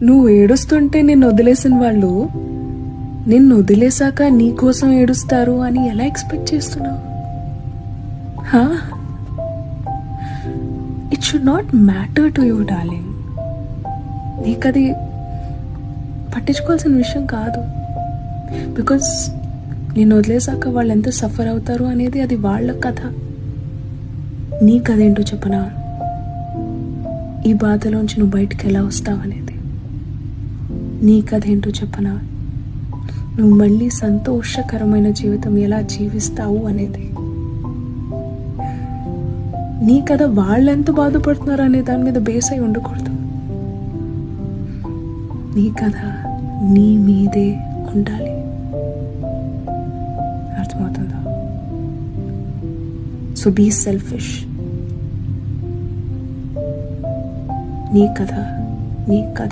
నువ్వు ఏడుస్తుంటే నిన్ను వదిలేసిన వాళ్ళు నిన్ను వదిలేశాక నీ కోసం ఏడుస్తారు అని ఎలా ఎక్స్పెక్ట్ చేస్తున్నావు? It should not matter to you darling. నీకది పట్టించుకోవాల్సిన విషయం కాదు. బికాస్ నిన్ను వదిలేశాక వాళ్ళు ఎంత సఫర్ అవుతారు అనేది అది వాళ్ళ కథ. నీ కథ ఏంటో చెప్పనా? ఈ బాధలోంచి నువ్వు బయటకు ఎలా వస్తావు అనేది. నీ కథ ఏంటో చెప్పనా? నువ్వు మళ్ళీ సంతోషకరమైన జీవితం ఎలా జీవిస్తావు అనేది. నీ కథ వాళ్ళు ఎంత బాధపడుతున్నారు అనే దాని మీద బేస్ అయి ఉండకూడదు. నీ కథ నీ మీదే ఉండాలి. అర్థమవుతుందా? So be selfish. నీ కథ నీ కథ